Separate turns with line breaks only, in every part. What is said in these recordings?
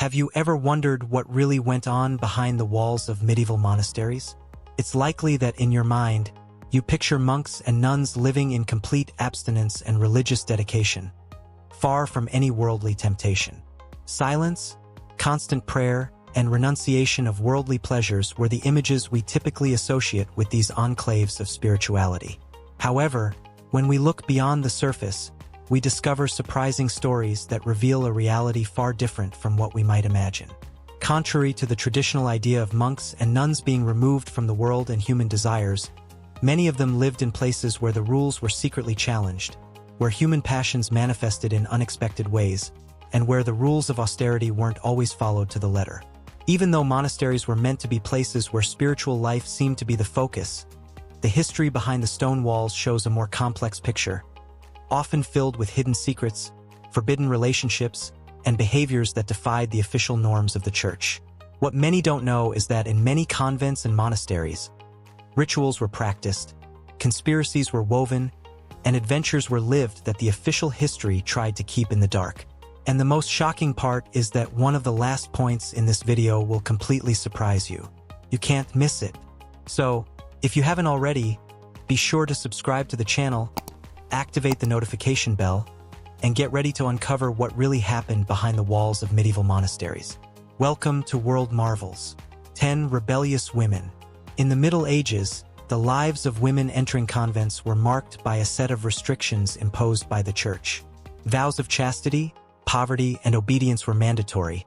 Have you ever wondered what really went on behind the walls of medieval monasteries? It's likely that in your mind, you picture monks and nuns living in complete abstinence and religious dedication, far from any worldly temptation. Silence, constant prayer, and renunciation of worldly pleasures were the images we typically associate with these enclaves of spirituality. However, when we look beyond the surface, we discover surprising stories that reveal a reality far different from what we might imagine. Contrary to the traditional idea of monks and nuns being removed from the world and human desires, many of them lived in places where the rules were secretly challenged, where human passions manifested in unexpected ways, and where the rules of austerity weren't always followed to the letter. Even though monasteries were meant to be places where spiritual life seemed to be the focus, the history behind the stone walls shows a more complex picture, often filled with hidden secrets, forbidden relationships, and behaviors that defied the official norms of the church. What many don't know is that in many convents and monasteries, rituals were practiced, conspiracies were woven, and adventures were lived that the official history tried to keep in the dark. And the most shocking part is that one of the last points in this video will completely surprise you. You can't miss it. So, if you haven't already, be sure to subscribe to the channel, activate the notification bell, and get ready to uncover what really happened behind the walls of medieval monasteries. Welcome to World Marvels. 10 Rebellious Women. In the Middle Ages, the lives of women entering convents were marked by a set of restrictions imposed by the church. Vows of chastity, poverty, and obedience were mandatory,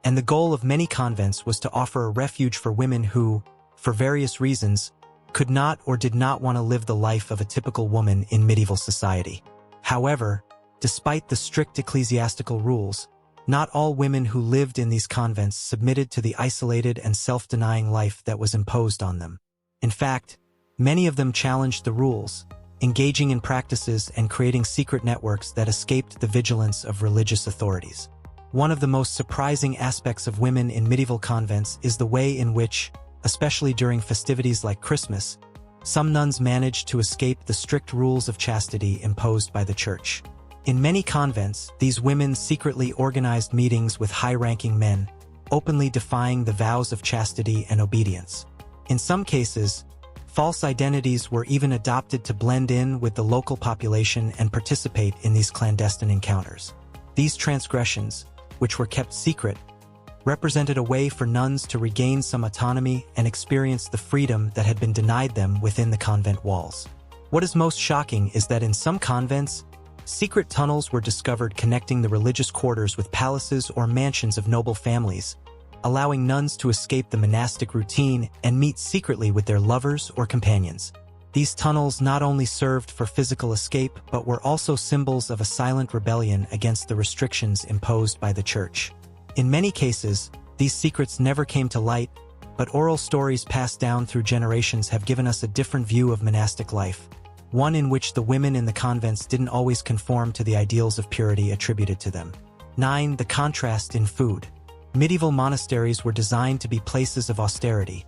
and the goal of many convents was to offer a refuge for women who, for various reasons, could not or did not want to live the life of a typical woman in medieval society. However, despite the strict ecclesiastical rules, not all women who lived in these convents submitted to the isolated and self-denying life that was imposed on them. In fact, many of them challenged the rules, engaging in practices and creating secret networks that escaped the vigilance of religious authorities. One of the most surprising aspects of women in medieval convents is the way in which, especially during festivities like Christmas, some nuns managed to escape the strict rules of chastity imposed by the church. In many convents, these women secretly organized meetings with high-ranking men, openly defying the vows of chastity and obedience. In some cases, false identities were even adopted to blend in with the local population and participate in these clandestine encounters. These transgressions, which were kept secret, represented a way for nuns to regain some autonomy and experience the freedom that had been denied them within the convent walls. What is most shocking is that in some convents, secret tunnels were discovered connecting the religious quarters with palaces or mansions of noble families, allowing nuns to escape the monastic routine and meet secretly with their lovers or companions. These tunnels not only served for physical escape but were also symbols of a silent rebellion against the restrictions imposed by the church. In many cases, these secrets never came to light, but oral stories passed down through generations have given us a different view of monastic life, one in which the women in the convents didn't always conform to the ideals of purity attributed to them. 9. The contrast in food. Medieval monasteries were designed to be places of austerity,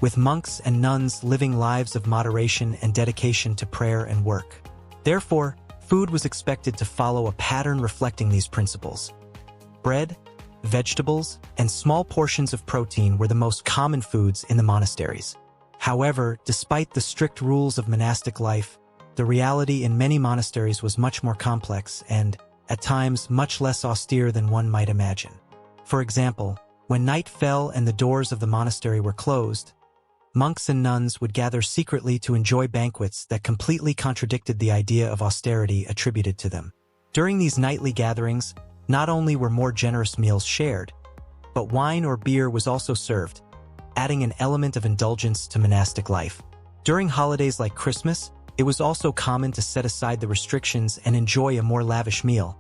with monks and nuns living lives of moderation and dedication to prayer and work. Therefore, food was expected to follow a pattern reflecting these principles. Bread, vegetables, and small portions of protein were the most common foods in the monasteries. However, despite the strict rules of monastic life, the reality in many monasteries was much more complex and, at times, much less austere than one might imagine. For example, when night fell and the doors of the monastery were closed, monks and nuns would gather secretly to enjoy banquets that completely contradicted the idea of austerity attributed to them. During these nightly gatherings, not only were more generous meals shared, but wine or beer was also served, adding an element of indulgence to monastic life. During holidays like Christmas, it was also common to set aside the restrictions and enjoy a more lavish meal,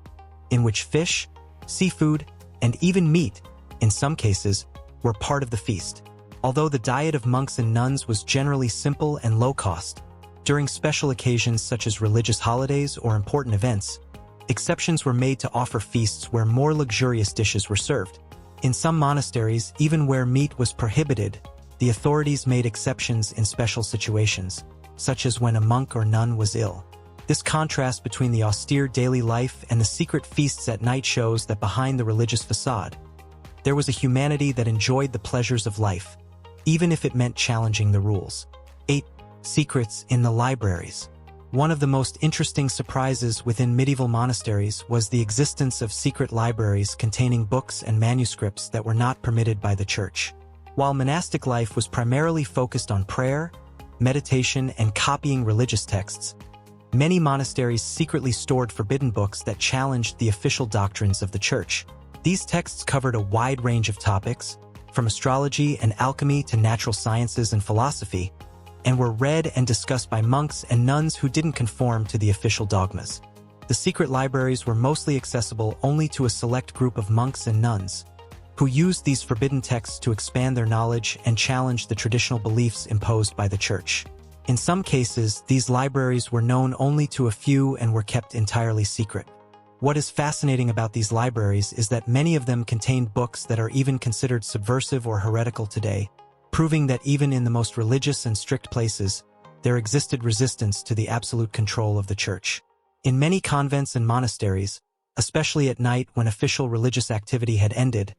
in which fish, seafood, and even meat, in some cases, were part of the feast. Although the diet of monks and nuns was generally simple and low-cost, during special occasions such as religious holidays or important events, exceptions were made to offer feasts where more luxurious dishes were served. In some monasteries, even where meat was prohibited, the authorities made exceptions in special situations, such as when a monk or nun was ill. This contrast between the austere daily life and the secret feasts at night shows that behind the religious facade, There was a humanity that enjoyed the pleasures of life, even if it meant challenging the rules. 8. Secrets in the libraries. One of the most interesting surprises within medieval monasteries was the existence of secret libraries containing books and manuscripts that were not permitted by the church. While monastic life was primarily focused on prayer, meditation, and copying religious texts, many monasteries secretly stored forbidden books that challenged the official doctrines of the church. These texts covered a wide range of topics, from astrology and alchemy to natural sciences and philosophy, and were read and discussed by monks and nuns who didn't conform to the official dogmas. The secret libraries were mostly accessible only to a select group of monks and nuns, who used these forbidden texts to expand their knowledge and challenge the traditional beliefs imposed by the church. In some cases, these libraries were known only to a few and were kept entirely secret. What is fascinating about these libraries is that many of them contained books that are even considered subversive or heretical today, proving that even in the most religious and strict places, there existed resistance to the absolute control of the church. In many convents and monasteries, especially at night when official religious activity had ended,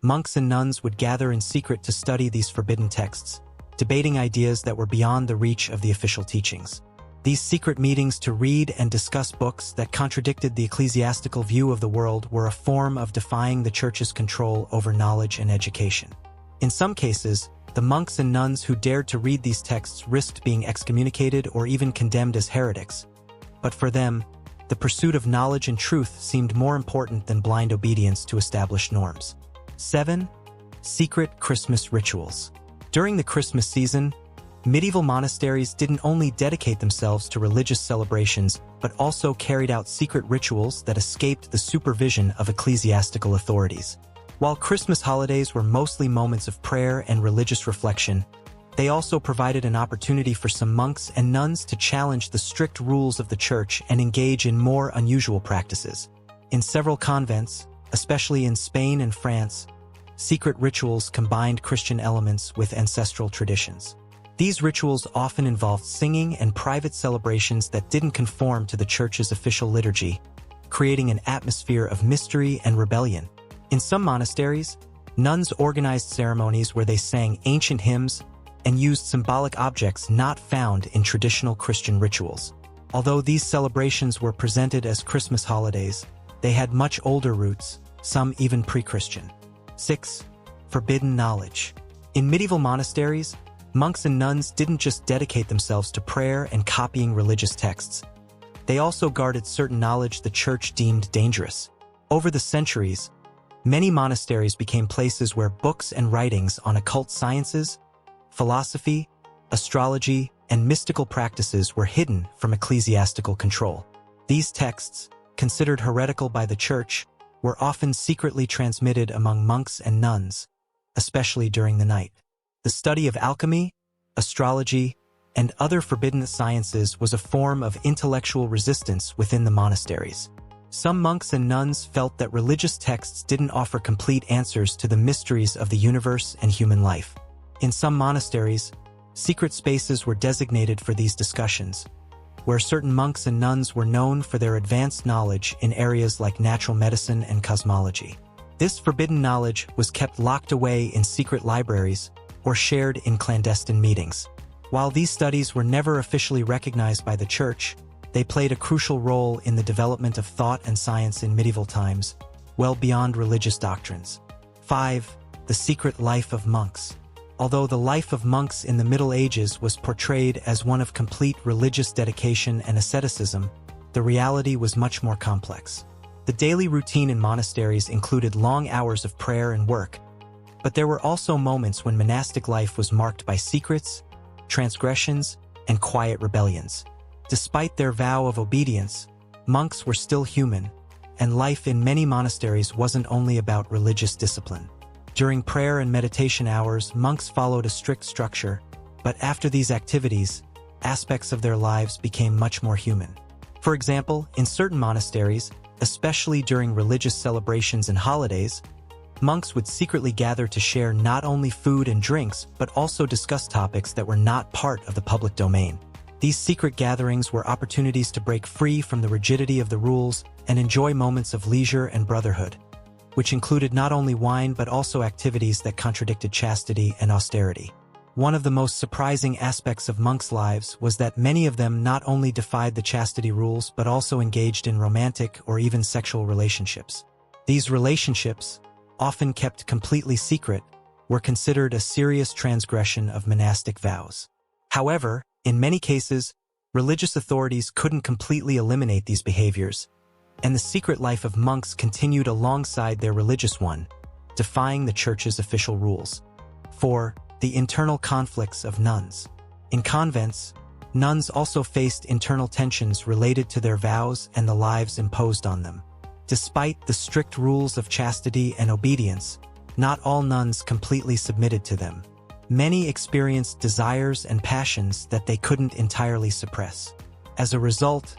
monks and nuns would gather in secret to study these forbidden texts, debating ideas that were beyond the reach of the official teachings. These secret meetings to read and discuss books that contradicted the ecclesiastical view of the world were a form of defying the church's control over knowledge and education. In some cases, the monks and nuns who dared to read these texts risked being excommunicated or even condemned as heretics. But for them, the pursuit of knowledge and truth seemed more important than blind obedience to established norms. 7. Secret Christmas rituals. During the Christmas season, medieval monasteries didn't only dedicate themselves to religious celebrations, but also carried out secret rituals that escaped the supervision of ecclesiastical authorities. While Christmas holidays were mostly moments of prayer and religious reflection, they also provided an opportunity for some monks and nuns to challenge the strict rules of the church and engage in more unusual practices. In several convents, especially in Spain and France, secret rituals combined Christian elements with ancestral traditions. These rituals often involved singing and private celebrations that didn't conform to the church's official liturgy, creating an atmosphere of mystery and rebellion. In some monasteries, nuns organized ceremonies where they sang ancient hymns and used symbolic objects not found in traditional Christian rituals. Although these celebrations were presented as Christmas holidays, they had much older roots, some even pre-Christian. 6. Forbidden knowledge. In medieval monasteries, monks and nuns didn't just dedicate themselves to prayer and copying religious texts. They also guarded certain knowledge the church deemed dangerous. Over the centuries, many monasteries became places where books and writings on occult sciences, philosophy, astrology, and mystical practices were hidden from ecclesiastical control. These texts, considered heretical by the church, were often secretly transmitted among monks and nuns, especially during the night. The study of alchemy, astrology, and other forbidden sciences was a form of intellectual resistance within the monasteries. Some monks and nuns felt that religious texts didn't offer complete answers to the mysteries of the universe and human life. In some monasteries, secret spaces were designated for these discussions, where certain monks and nuns were known for their advanced knowledge in areas like natural medicine and cosmology. This forbidden knowledge was kept locked away in secret libraries or shared in clandestine meetings. While these studies were never officially recognized by the church, they played a crucial role in the development of thought and science in medieval times, well beyond religious doctrines. 5. The secret life of monks. Although the life of monks in the Middle Ages was portrayed as one of complete religious dedication and asceticism, the reality was much more complex. The daily routine in monasteries included long hours of prayer and work, but there were also moments when monastic life was marked by secrets, transgressions, and quiet rebellions. Despite their vow of obedience, monks were still human, and life in many monasteries wasn't only about religious discipline. During prayer and meditation hours, monks followed a strict structure, but after these activities, aspects of their lives became much more human. For example, in certain monasteries, especially during religious celebrations and holidays, monks would secretly gather to share not only food and drinks, but also discuss topics that were not part of the public domain. These secret gatherings were opportunities to break free from the rigidity of the rules and enjoy moments of leisure and brotherhood. which included not only wine but also activities that contradicted chastity and austerity. One of the most surprising aspects of monks' lives was that many of them not only defied the chastity rules but also engaged in romantic or even sexual relationships. These relationships, often kept completely secret, were considered a serious transgression of monastic vows. However, in many cases, religious authorities couldn't completely eliminate these behaviors, and the secret life of monks continued alongside their religious one, defying the church's official rules. 4. The internal conflicts of nuns. In convents, nuns also faced internal tensions related to their vows and the lives imposed on them. Despite the strict rules of chastity and obedience, not all nuns completely submitted to them. Many experienced desires and passions that they couldn't entirely suppress. As a result,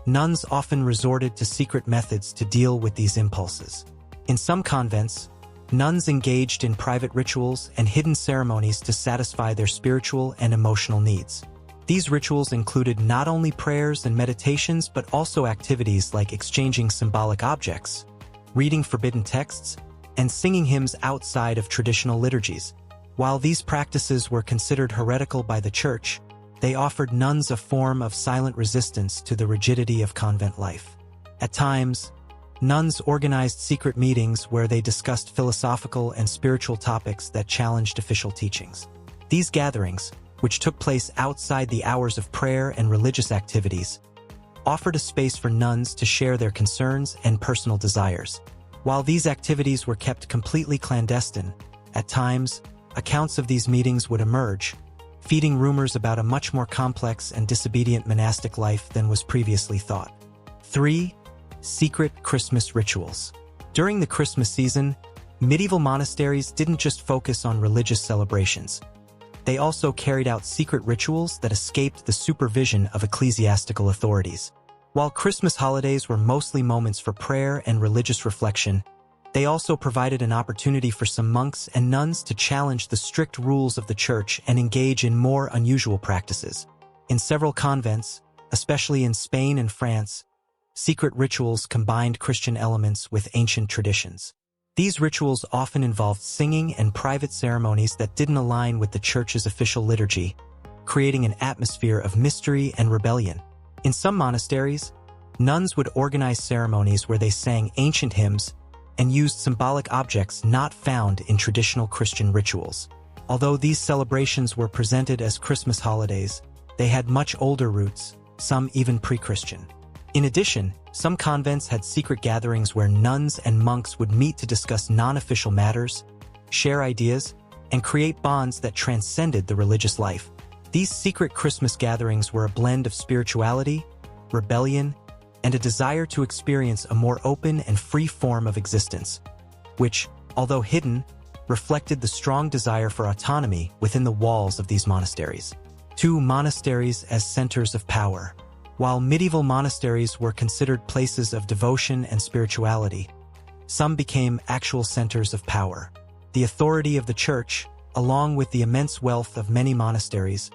nuns often resorted to secret methods to deal with these impulses. In some convents, nuns engaged in private rituals and hidden ceremonies to satisfy their spiritual and emotional needs. These rituals included not only prayers and meditations but also activities like exchanging symbolic objects, reading forbidden texts, and singing hymns outside of traditional liturgies. While these practices were considered heretical by the church, they offered nuns a form of silent resistance to the rigidity of convent life. At times, nuns organized secret meetings where they discussed philosophical and spiritual topics that challenged official teachings. These gatherings, which took place outside the hours of prayer and religious activities, offered a space for nuns to share their concerns and personal desires. While these activities were kept completely clandestine, at times, accounts of these meetings would emerge, feeding rumors about a much more complex and disobedient monastic life than was previously thought. 3. Secret Christmas rituals. During the Christmas season, medieval monasteries didn't just focus on religious celebrations. They also carried out secret rituals that escaped the supervision of ecclesiastical authorities. While Christmas holidays were mostly moments for prayer and religious reflection, they also provided an opportunity for some monks and nuns to challenge the strict rules of the church and engage in more unusual practices. In several convents, especially in Spain and France, secret rituals combined Christian elements with ancient traditions. These rituals often involved singing and private ceremonies that didn't align with the church's official liturgy, creating an atmosphere of mystery and rebellion. In some monasteries, nuns would organize ceremonies where they sang ancient hymns and used symbolic objects not found in traditional Christian rituals. Although these celebrations were presented as Christmas holidays, they had much older roots, some even pre-Christian. In addition, some convents had secret gatherings where nuns and monks would meet to discuss non-official matters, share ideas, and create bonds that transcended the religious life. These secret Christmas gatherings were a blend of spirituality, rebellion, and a desire to experience a more open and free form of existence, which, although hidden, reflected the strong desire for autonomy within the walls of these monasteries. 2. Monasteries as centers of power. While medieval monasteries were considered places of devotion and spirituality, some became actual centers of power. The authority of the church, along with the immense wealth of many monasteries,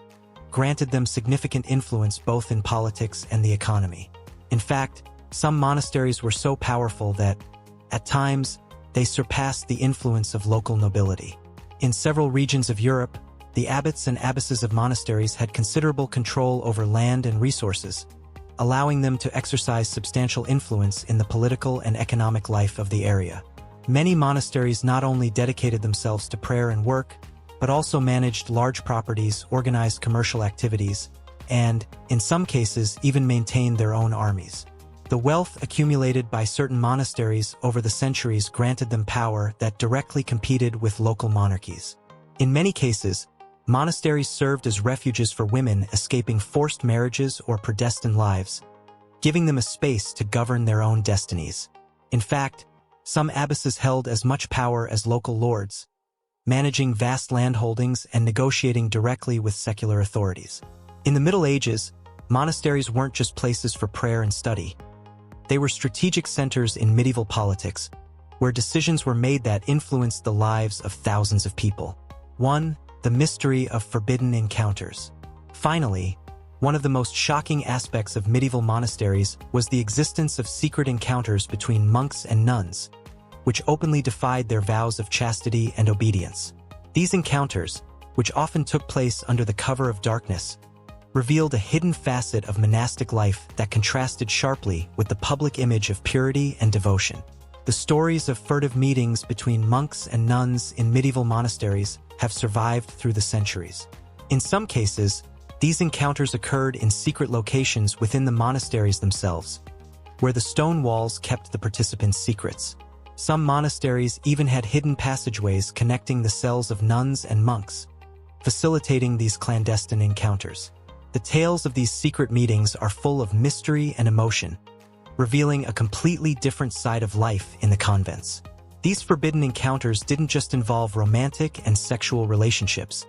granted them significant influence both in politics and the economy. In fact, some monasteries were so powerful that, at times, they surpassed the influence of local nobility. In several regions of Europe, the abbots and abbesses of monasteries had considerable control over land and resources, allowing them to exercise substantial influence in the political and economic life of the area. Many monasteries not only dedicated themselves to prayer and work, but also managed large properties, organized commercial activities, and, in some cases, even maintained their own armies. The wealth accumulated by certain monasteries over the centuries granted them power that directly competed with local monarchies. In many cases, monasteries served as refuges for women escaping forced marriages or predestined lives, giving them a space to govern their own destinies. In fact, some abbesses held as much power as local lords, managing vast landholdings and negotiating directly with secular authorities. In the Middle Ages, monasteries weren't just places for prayer and study. They were strategic centers in medieval politics, where decisions were made that influenced the lives of thousands of people. 1. The mystery of forbidden encounters. Finally, one of the most shocking aspects of medieval monasteries was the existence of secret encounters between monks and nuns, which openly defied their vows of chastity and obedience. These encounters, which often took place under the cover of darkness, revealed a hidden facet of monastic life that contrasted sharply with the public image of purity and devotion. The stories of furtive meetings between monks and nuns in medieval monasteries have survived through the centuries. In some cases, these encounters occurred in secret locations within the monasteries themselves, where the stone walls kept the participants' secrets. Some monasteries even had hidden passageways connecting the cells of nuns and monks, facilitating these clandestine encounters. The tales of these secret meetings are full of mystery and emotion, revealing a completely different side of life in the convents. These forbidden encounters didn't just involve romantic and sexual relationships.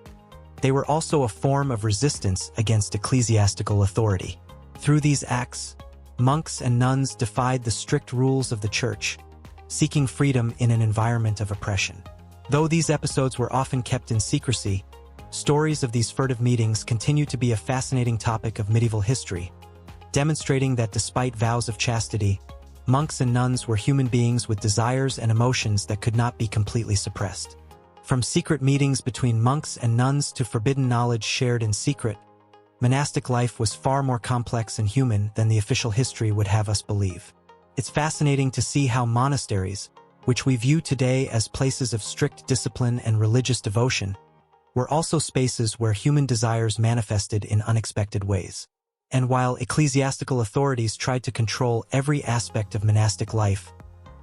They were also a form of resistance against ecclesiastical authority. Through these acts, monks and nuns defied the strict rules of the church, seeking freedom in an environment of oppression. Though these episodes were often kept in secrecy, stories of these furtive meetings continue to be a fascinating topic of medieval history, demonstrating that despite vows of chastity, monks and nuns were human beings with desires and emotions that could not be completely suppressed. From secret meetings between monks and nuns to forbidden knowledge shared in secret, monastic life was far more complex and human than the official history would have us believe. It's fascinating to see how monasteries, which we view today as places of strict discipline and religious devotion, were also spaces where human desires manifested in unexpected ways. And while ecclesiastical authorities tried to control every aspect of monastic life,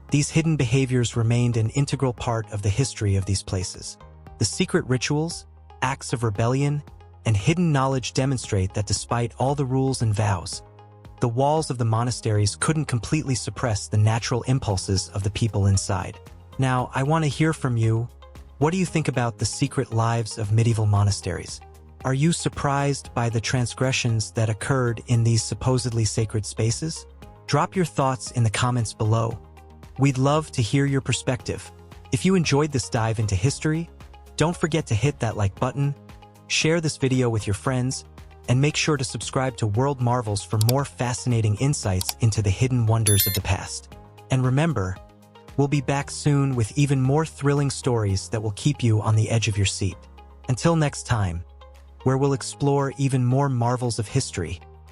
these hidden behaviors remained an integral part of the history of these places. The secret rituals, acts of rebellion, and hidden knowledge demonstrate that despite all the rules and vows, the walls of the monasteries couldn't completely suppress the natural impulses of the people inside. Now, I want to hear from you. What do you think about the secret lives of medieval monasteries? Are you surprised by the transgressions that occurred in these supposedly sacred spaces? Drop your thoughts in the comments below. We'd love to hear your perspective. If you enjoyed this dive into history, don't forget to hit that like button, share this video with your friends, and make sure to subscribe to World Marvels for more fascinating insights into the hidden wonders of the past. And remember, we'll be back soon with even more thrilling stories that will keep you on the edge of your seat. Until next time, where we'll explore even more marvels of history.